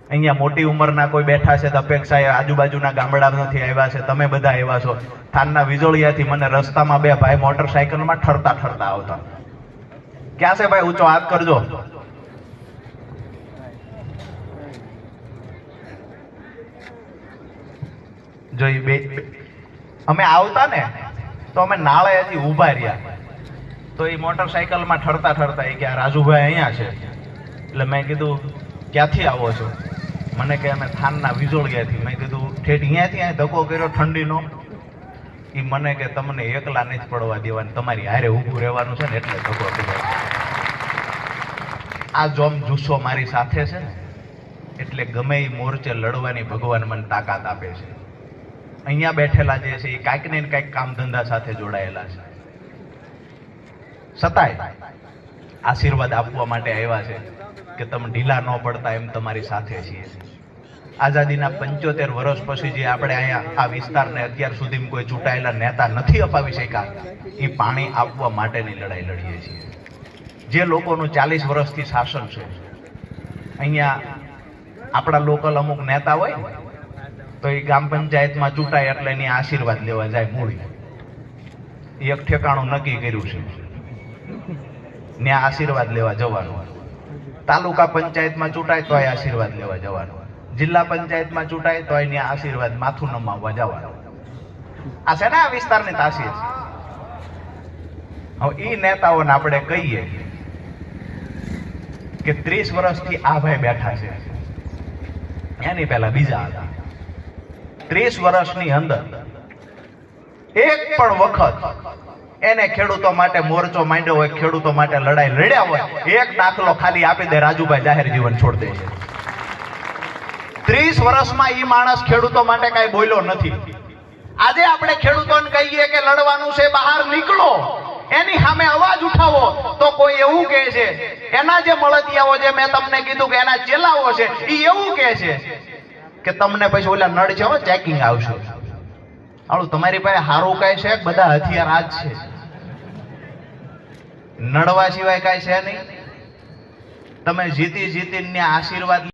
અહીંયા મોટી ઉંમરના કોઈ બેઠા છે તો અપેક્ષા એ આજુબાજુના ગામડામાંથી આવ્યા છે, તમે બધા આવ્યા છો. થાનના વિજોળિયાથી મને રસ્તામાં બે ભાઈ મોટરસાયકલમાં ઠરતા ઠરતા આવતા. ક્યાં છે ભાઈ? ઊંચો હાથ કરજો. જો એ બે અમે આવતા ને તો અમે નાળે હજી ઊભા રહ્યા, તો એ મોટરસાયકલમાં ઠરતા ઠરતા એ કે આ રાજુભાઈ અહીંયા છે. એટલે મેં કીધું ક્યાંથી આવો છો? મને કે અમે થાનના વિજોળિયાથી. મેં કીધું ઠેઠ અહીંયાથી અહીં ધક્કો કર્યો ઠંડીનો? એ મને કે તમને એકલા નથી પડવા દેવાની, તમારી હારે ઊભું રહેવાનું છે ને એટલે ધક્કો કર્યો. આ જોમ જુસ્સો મારી સાથે છે ને એટલે ગમે એ મોરચે લડવાની ભગવાન મને તાકાત આપે છે. અહીંયા બેઠેલા જે છે એ કાંઈક ને કાંઈક કામ ધંધા સાથે જોડાયેલા છે, છતાંય આશીર્વાદ આપવા માટે આવ્યા છે કે તમે ઢીલા ન પડતા એમ તમારી સાથે છીએ. આઝાદીના 75 વર્ષ પછી જે આપણે અહીંયા આ વિસ્તારને અત્યાર સુધી કોઈ ચૂંટાયેલા નેતા નથી અપાવી શક્યા, એ પાણી આપવા માટેની લડાઈ લડીએ છીએ. જે લોકોનું 40 વર્ષથી શાસન છે, અહીંયા આપણા લોકલ અમુક નેતા હોય તો એ ગ્રામ પંચાયતમાં ચૂંટાય એટલે એની આશીર્વાદ લેવા જાય મૂળી. એક ઠેકાણું નક્કી કર્યું છે, ત્યાં આશીર્વાદ લેવા જવાનું. તાલુકા પંચાયતમાં ચૂંટાય તોય આશીર્વાદ લેવા જવાનું. જિલ્લા પંચાયતમાં ચૂંટાય તો ત્યાં આશીર્વાદ માથું નમાવવા જવાનું. આ છે ને આ વિસ્તારની તાસીર. હવે એ નેતાઓને આપણે કહીએ કે 30 વર્ષથી આ ભાઈ બેઠા છે, એની પહેલા બીજા હતા. 30 વર્ષની અંદર એક પણ વખત એને ખેડૂતો માટે મોરચો માંડ્યો હોય, ખેડૂતો માટે લડાઈ લડ્યા હોય, એક દાખલો ખાલી આપી દે, રાજુભાઈ જાહેર જીવન છોડ દે છે. 30 વર્ષમાં ઈ માણસ ખેડૂતો માટે કઈ બોલ્યો નથી. આજે આપણે ખેડૂતોને કહીએ કે લડવાનું છે, બહાર નીકળો, એની સામે અવાજ ઉઠાવો, તો કોઈ એવું કહે છે, એના જે મળતિયાઓ જે મેં તમને કીધું કે એના ચેલાઓ છે, ઈ એવું કહે છે કે તમને પછી ઓલા નડ છે ચેકિંગ આવશે. આવું તમારી પાસે હારું કઈ છે? બધા હથિયાર આજ છે, નડવા સિવાય કઈ છે નહીં. તમે જીતીને આશીર્વાદ